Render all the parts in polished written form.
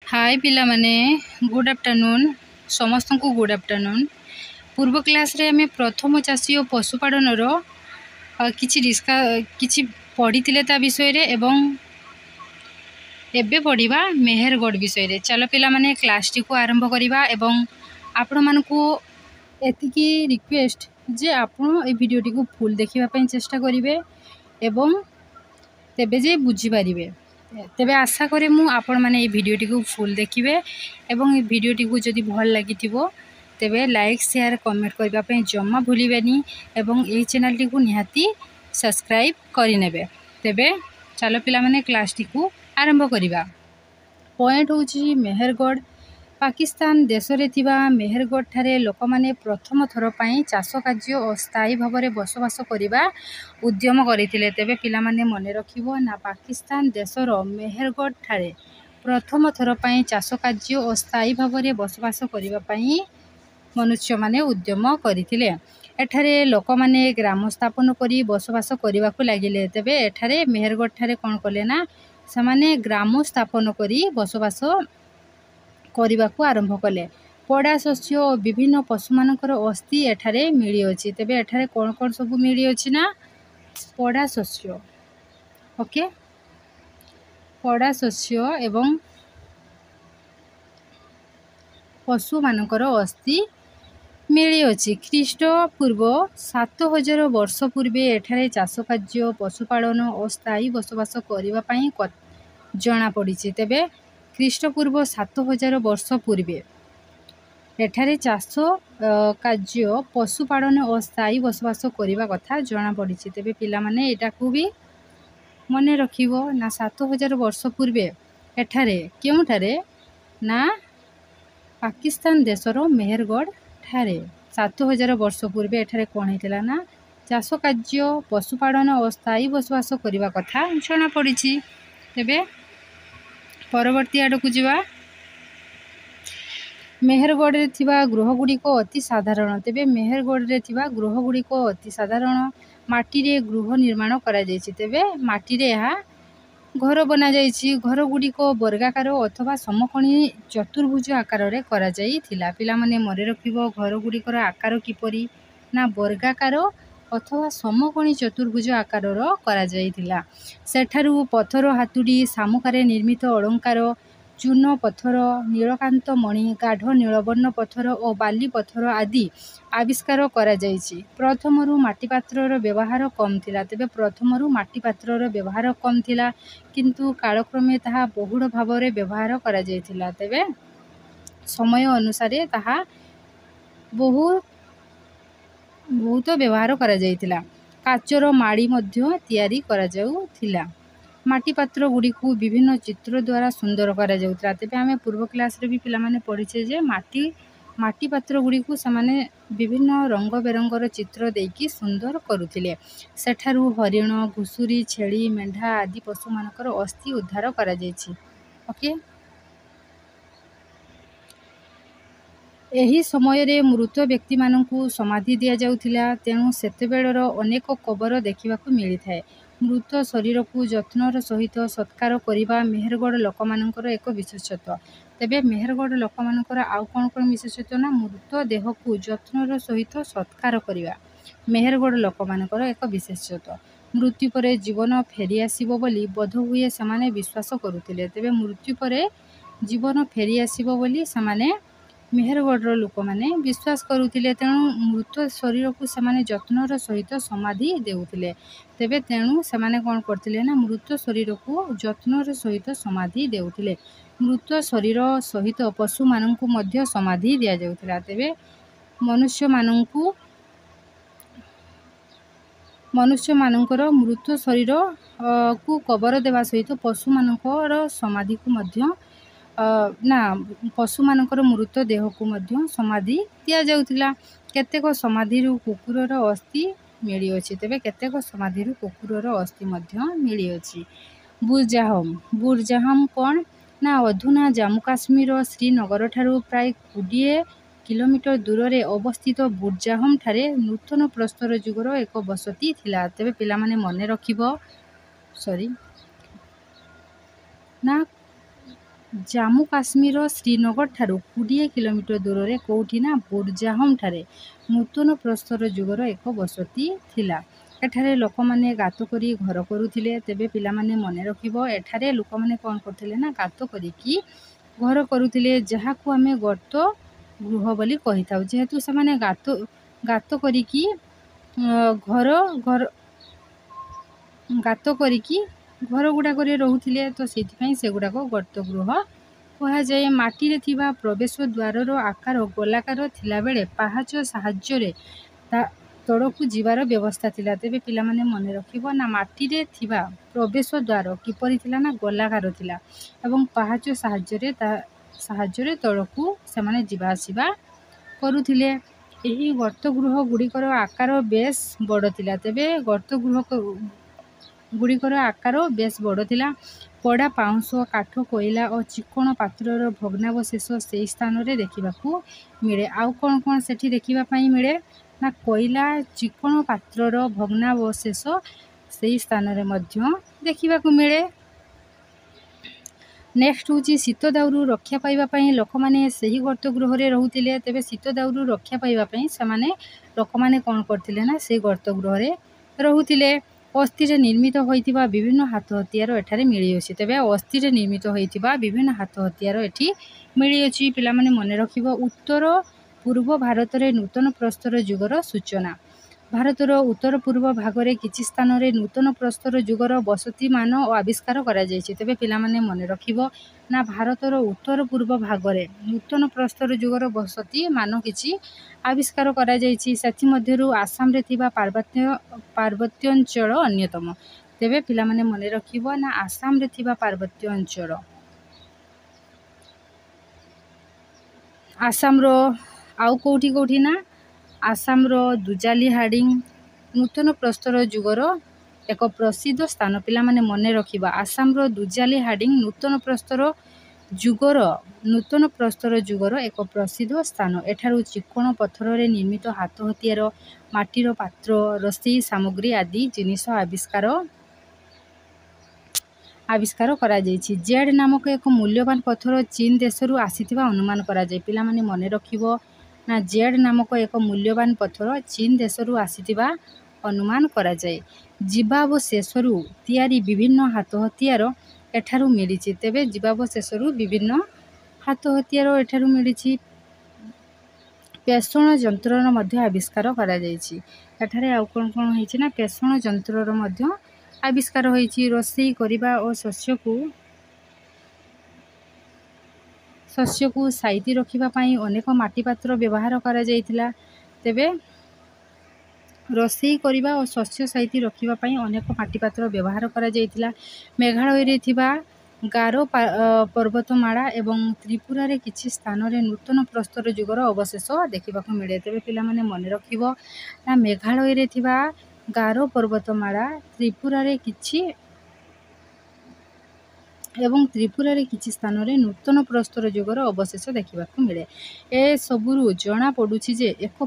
हाय पिला माने good afternoon समस्त को गुड आफ्टरनून। पूर्व क्लास रे हमें प्रथम चाषी और पशुपालन किछि पढ़ी ता विषय रे एवं एबे पढ़िबा मेहरगढ़ विषय रे। चलो पिला माने क्लास टी को आरंभ करिबा एवं आपण मानकू एतिकी रिक्वेस्ट जे आपण ए वीडियो टी को फुल देखिबा पई चेष्टा करिवे एवं तेबे जे बुझी पारिबे। तेबे आशा करे मु आपण माने ए वीडियो टी को फुल देखिबे एवं ए वीडियो टी को जदि भल लागिथिबो तेबे लाइक शेयर कमेंट करबा पई जम्मा भूलिबेनी एवं ए चैनल टी को निहाती सब्सक्राइब करि नेबे। तेबे चलो पिला माने क्लास टी को आरंभ करिबा। पॉइंट होची मेहरगढ़। पाकिस्तान देश रे थिबा मेहरगढ़ ठारे लोक माने प्रथम थर पई चाष कार्य अस्थायी भाव में बसवास करिबा उद्यम करथिले। तेबे पिला माने मने रखिबो ना पाकिस्तान देशर मेहरगढ़ ठारे प्रथम थर पई चाष कार्य अस्थायी भाव में बसवास करिबा पई मनुष्य माने उद्यम करथिले। एठारे लोक माने ग्राम स्थापन करी बसवास करबा को लागिले। तेबे एठारे मेहरगढ़ ठारे कोन कले ना समाने ग्राम स्थापन करी बसवास करबा को आरंभ कले। पड़ा शस्य और विभिन्न पशु मानकर अस्थि एठारे मिली अछि। तेबे एठारे कोन कोन सब मिली अछि ना पड़ा शस्य ओके पड़ा शस्य एवं पशु मानकर अस्थि मिली अछि। ख्रीष्ट पूर्व 7000 वर्ष पूर्वे एठारे चाष कार्य पशुपालन और स्थायी बसवास करबा पई जना पड़ी। तेबे ख्रीष्ट पूर्व 7000 वर्ष पूर्वे एठारे चाष कार्य पशुपालन और स्थायी बसवास करबा कथा जना पड़ी। तेबे पिला माने एटा को भी मने रखिबो ना 7000 वर्ष पूर्वे एठारे केउ ठारे ना पाकिस्तान देशर मेहरगढ़ ठारे 7000 वर्ष पूर्वे एठारे कोन हेतला ना चाष कार्य पशुपालन और स्थायी बसवास करबा कथा जना पड़ी। तेबे परवर्ती आड़ को जीवा। मेहरगढ़ रे थिबा गृह गुड़िक अति साधारण। तेबे मेहरगढ़ रे थिबा गृह गुड़िक अति साधारण माटी रे गृह निर्माण करा जायछि। तेबे माटी रे यहा घर बना जायछि। घर गुड़िक वर्गाकार अथवा समकोणी चतुर्भुज आकार रे करा जायथिला। पिला माने मरे रखिबो घर गुड़िकर आकार किपरि ना वर्गाकार अथवा समकोणी चतुर्भुज आकार रो करा जायथिला। सेठारु पत्थर हातुड़ी सामुकारे निर्मित अलंकार चूर्ण पत्थर नीलकांत मणि गाढ़ नीलवर्ण पत्थर और बाली पत्थर आदि आविष्कार करा जायछि। प्रथमरु माटी पात्रर व्यवहार कम थिला। तेबे प्रथमरु माटी पात्रर व्यवहार कम थिला किंतु कालक्रमे ताहा बहुड़ भाव रे व्यवहार करा जायथिला। तेबे समय अनुसारे ताहा बहुत व्यवहार करा जायथिला। काचर माड़ी मध्य तैयारी करा जाउथिला। माटी पात्र गुड़ी को विभिन्न चित्र द्वारा सुंदर करा जाउथिला। तेबे हमें पूर्व क्लास रे भी पिला माने पढ़िछे जे माटी पात्र गुड़ी को समाने विभिन्न रंग बेरंगर चित्र देकी सुंदर करुथिले। सेठारु हरिण घुसुरी छेली मेंढा आदि पशु मानकर अस्थि उद्धार करा जायछि। ओके एही समय रे मृत व्यक्ति मानकू समाधि दिया जाउथिला। तेणु सेतेबेळर अनेक कबर देखिबा को मिली थाए। मृत शरीर को जत्नर सहित सत्कार करिबा मेहरगढ़ लोक मानकर एक विशेषत्व। तेबे मेहरगढ़ लोक मानकर आउ कोन कोन विशेषत्व ना मृत देह को जत्नर सहित सत्कार करिबा मेहरगढ़ लोक मानकर एक विशेषत्व। मृत्यु परे जीवन फेरी आसीबो बोली बोध हुए समाने विश्वास करुथिले। तेबे मृत्यु परे जीवन फेरी आसीबो बोली समाने मेहरगढ़ लोक माने विश्वास करुथिले। तेणु मृत शरीर को समाने जत्नर सहित समाधि देउथिले। तेबे तेणु समाने कोन करथिले ना मृत शरीर को जत्नर सहित समाधि देउथिले। मृत शरीर सहित पशु माननकु मध्य समाधि दिया जाउथिला। तेबे मनुष्य मानकर मृत शरीर को कबर देवा सहित पशु मानकर समाधि को मध्य ना पशु मानकर मृत देह को मध्य समाधि दिया जाउथिला। केतेक समाधि रु कुकुरर अस्थि मिली अछि। तेबे केतेक समाधि रु कुकुरर अस्थि मध्य मिली अछि। बुरजाहम कोन ना अधुना जम्मू काश्मीर श्रीनगर ठारू प्राय 20 किलोमीटर दूर रे अवस्थित बुरजाहम ठारे नूतन प्रस्तर जुगर एक बसती थिला। तेबे पिला माने मने रखिबो ना ଜାମ୍ମୁ କାଶ୍ମୀର ଶ୍ରୀନଗର ଠାରୁ 20 କିଲୋମିଟର ଦୂରରେ କୋଉଠି ନା ବୁର୍ଜାହମ ଠାରେ ନୂତନ ପ୍ରସ୍ତର ଯୁଗର ଏକ ବସତି ଥିଲା। ଏଠାରେ ଲୋକମାନେ ଗାତ କରି ଘର କରୁଥିଲେ। ତେବେ ପିଲାମାନେ ମନେ ରଖିବ, ଏଠାରେ ଲୋକମାନେ କ'ଣ କରୁଥିଲେ ନା ଗାତ କରିକି ଘର କରୁଥିଲେ, ଯାହାକୁ ଆମେ ଗର୍ତ୍ତ ଗୃହ ବୋଲି କହିଥାଉ। ଯେହେତୁ ସେମାନେ ଗାତ କରିକି ଘର ଗୁଡ଼ାକରେ ରହୁଥିଲେ, ତ ସେଥିପାଇଁ ସେଗୁଡ଼ାକ ଗର୍ତ୍ତ ଗୃହ କୁହାଯାଏ। ମାଟିରେ ଥିବା ପ୍ରବେଶ ଦ୍ୱାରର ଆକାର ଗୋଲାକାର ଥିଲାବେଳେ ପାହାଚ ସାହାଯ୍ୟରେ ତା ତଳକୁ ଯିବାର ବ୍ୟବସ୍ଥା ଥିଲା। ତେବେ ପିଲାମାନେ ମନେ ରଖିବ ନା ମାଟିରେ ଥିବା ପ୍ରବେଶ ଦ୍ୱାର କିପରି ଥିଲା ନା ଗୋଲାକାର ଥିଲା ଏବଂ ପାହାଚ ସାହାଯ୍ୟରେ ତଳକୁ ସେମାନେ ଯିବା ଆସିବା କରୁଥିଲେ। ଏହି ଗର୍ତ୍ତ ଗୃହ ଗୁଡ଼ିକର ଆକାର ବେଶ ବଡ଼ ଥିଲା। ତେବେ ଗର୍ତ୍ତ ଗୁଡ଼ିକର ଆକାର ବେଶ ବଡ଼ ଥିଲା। ପୋଡ଼ା ପାଉଁଶ, କାଠ, କୋଇଲା ଓ ଚିକ୍କଣ ପାତ୍ରର ଭଗ୍ନାବଶେଷ ସେହି ସ୍ଥାନରେ ଦେଖିବାକୁ ମିଳେ। ଆଉ କ'ଣ କ'ଣ ସେଠି ଦେଖିବା ପାଇଁ ମିଳେ ନା କୋଇଲା, ଚିକ୍କଣ ପାତ୍ରର ଭଗ୍ନାବଶେଷ ସେହି ସ୍ଥାନରେ ମଧ୍ୟ ଦେଖିବାକୁ ମିଳେ। ନେକ୍ସଟ ହେଉଛି ଶୀତ ଦାଉରୁ ରକ୍ଷା ପାଇବା ପାଇଁ ଲୋକମାନେ ସେହି ଗର୍ତ୍ତ ଗୃହରେ ରହୁଥିଲେ। ତେବେ ଶୀତ ଦାଉରୁ ରକ୍ଷା ପାଇବା ପାଇଁ ଲୋକମାନେ କ'ଣ କରୁଥିଲେ ନା ସେହି ଗର୍ତ୍ତ ଗୃହରେ ରହୁଥିଲେ। ଅସ୍ଥିରେ ନିର୍ମିତ ହୋଇଥିବା ବିଭିନ୍ନ ହାତ ହତିଆର ଏଠାରେ ମିଳିଅଛି। ତେବେ ଅସ୍ଥିରେ ନିର୍ମିତ ହୋଇଥିବା ବିଭିନ୍ନ ହାତ ହତିଆର ଏଠି ମିଳିଅଛି। ପିଲାମାନେ ମନେ ରଖିବ, ଉତ୍ତର ପୂର୍ବ ଭାରତରେ ନୂତନ ପ୍ରସ୍ତର ଯୁଗର ସୂଚନା। ଭାରତର ଉତ୍ତର ପୂର୍ବ ଭାଗରେ କିଛି ସ୍ଥାନରେ ନୂତନ ପ୍ରସ୍ତର ଯୁଗର ବସତିମାନ ଆବିଷ୍କାର କରାଯାଇଛି। ତେବେ ପିଲାମାନେ ମନେ ରଖିବ ନା ଭାରତର ଉତ୍ତର ପୂର୍ବ ଭାଗରେ ନୂତନ ପ୍ରସ୍ତର ଯୁଗର ବସତିମାନ କିଛି ଆବିଷ୍କାର କରାଯାଇଛି। ସେଥିମଧ୍ୟରୁ ଆସାମରେ ଥିବା ପାର୍ବତ୍ୟାଞ୍ଚଳ ଅନ୍ୟତମ। ତେବେ ପିଲାମାନେ ମନେ ରଖିବ ନା ଆସାମରେ ଥିବା ପାର୍ବତ୍ୟ ଅଞ୍ଚଳ, ଆସାମର ଆଉ କେଉଁଠି ନା ଆସାମର ଦୁଜାଲି ହାଡ଼ିଙ୍ଗ ନୂତନ ପ୍ରସ୍ତର ଯୁଗର ଏକ ପ୍ରସିଦ୍ଧ ସ୍ଥାନ। ପିଲାମାନେ ମନେ ରଖିବା, ଆସାମର ଦୁଜାଲି ହାଡ଼ିଙ୍ଗ ନୂତନ ପ୍ରସ୍ତର ଯୁଗର ଏକ ପ୍ରସିଦ୍ଧ ସ୍ଥାନ। ଏଠାରୁ ଚିକ୍କଣ ପଥରରେ ନିର୍ମିତ ହାତ ହତିଆର, ମାଟିର ପାତ୍ର, ରୋଷେଇ ସାମଗ୍ରୀ ଆଦି ଜିନିଷ ଆବିଷ୍କାର କରାଯାଇଛି। ଜେଡ୍ ନାମକ ଏକ ମୂଲ୍ୟବାନ ପଥର ଚୀନ ଦେଶରୁ ଆସିଥିବା ଅନୁମାନ କରାଯାଏ। ପିଲାମାନେ ମନେ ରଖିବ ନା ଜେଡ୍ ନାମକ ଏକ ମୂଲ୍ୟବାନ ପଥର ଚୀନ ଦେଶରୁ ଆସିଥିବା ଅନୁମାନ କରାଯାଏ। ଜୀବାବଶେଷରୁ ତିଆରି ବିଭିନ୍ନ ହାତ ହତିଆର ଏଠାରୁ ମିଳିଛି। ତେବେ ଜୀବାବଶେଷରୁ ବିଭିନ୍ନ ହାତ ହତିଆର ଏଠାରୁ ମିଳିଛି। ପେଷଣ ଯନ୍ତ୍ରର ମଧ୍ୟ ଆବିଷ୍କାର କରାଯାଇଛି। ଏଠାରେ ଆଉ କ'ଣ କ'ଣ ହେଇଛି ନା ପେଷଣ ଯନ୍ତ୍ରର ମଧ୍ୟ ଆବିଷ୍କାର ହୋଇଛି। ରୋଷେଇ କରିବା ଓ ଶସ୍ୟକୁ ସାଇତି ରଖିବା ପାଇଁ ଅନେକ ମାଟି ପାତ୍ର ବ୍ୟବହାର କରାଯାଇଥିଲା। ତେବେ ରୋଷେଇ କରିବା ଓ ଶସ୍ୟ ସାଇତି ରଖିବା ପାଇଁ ଅନେକ ମାଟି ପାତ୍ର ବ୍ୟବହାର କରାଯାଇଥିଲା। ମେଘାଳୟରେ ଥିବା ଗାରୋ ପର୍ବତମାଳା ଏବଂ ତ୍ରିପୁରାରେ କିଛି ସ୍ଥାନରେ ନୂତନ ପ୍ରସ୍ତର ଯୁଗର ଅବଶେଷ ଦେଖିବାକୁ ମିଳେ। ତେବେ ପିଲାମାନେ ମନେ ରଖିବ ନା ମେଘାଳୟରେ ଥିବା ଗାରୋ ପର୍ବତମାଳା ତ୍ରିପୁରାରେ କିଛି ସ୍ଥାନରେ ନୂତନ ପ୍ରସ୍ତର ଯୁଗର ଅବଶେଷ ଦେଖିବାକୁ ମିଳେ। ଏସବୁରୁ ଜଣାପଡ଼ୁଛି ଯେ ଏକ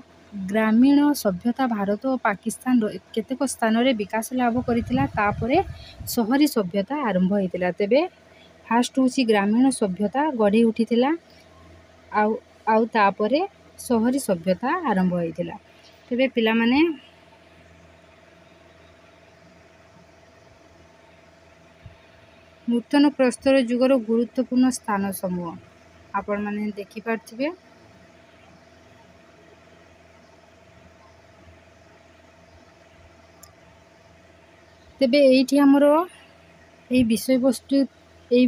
ଗ୍ରାମୀଣ ସଭ୍ୟତା ଭାରତ ଓ ପାକିସ୍ତାନର କେତେକ ସ୍ଥାନରେ ବିକାଶ ଲାଭ କରିଥିଲା। ତାପରେ ସହରୀ ସଭ୍ୟତା ଆରମ୍ଭ ହୋଇଥିଲା। ତେବେ ଫାଷ୍ଟ ହେଉଛି ଗ୍ରାମୀଣ ସଭ୍ୟତା ଗଢ଼ି ଉଠିଥିଲା ଆଉ ତାପରେ ସହରୀ ସଭ୍ୟତା ଆରମ୍ଭ ହୋଇଥିଲା। ତେବେ ପିଲାମାନେ ନୂତନ ପ୍ରସ୍ତର ଯୁଗର ଗୁରୁତ୍ୱପୂର୍ଣ୍ଣ ସ୍ଥାନ ସମୂହ ଆପଣମାନେ ଦେଖିପାରୁଥିବେ। ତେବେ ଏଇଠି ଆମର ଏହି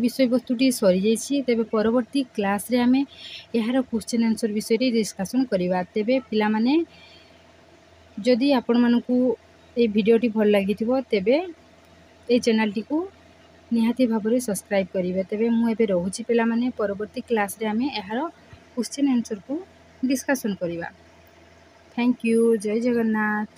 ବିଷୟବସ୍ତୁଟି ସରିଯାଇଛି। ତେବେ ପରବର୍ତ୍ତୀ କ୍ଲାସ୍ରେ ଆମେ ଏହାର କ୍ୱେଶ୍ଚିନ୍ ଆନ୍ସର୍ ବିଷୟରେ ଡିସ୍କସନ୍ କରିବା। ତେବେ ପିଲାମାନେ ଯଦି ଆପଣମାନଙ୍କୁ এই ଭିଡ଼ିଓଟି ଭଲ ଲାଗିଥିବ ତେବେ এই ଚ୍ୟାନେଲ୍ଟିକୁ ନିହାତି ଭାବରେ ସବସ୍କ୍ରାଇବ୍ କରିବେ। ତେବେ ମୁଁ ଏବେ ରହୁଛି ପିଲାମାନେ, ପରବର୍ତ୍ତୀ କ୍ଲାସ୍ରେ ଆମେ ଏହାର କ୍ୱେଶ୍ଚିନ୍ ଆନ୍ସର୍କୁ ଡିସ୍କସନ୍ କରିବା। Thank you. ଜୟ ଜଗନ୍ନାଥ।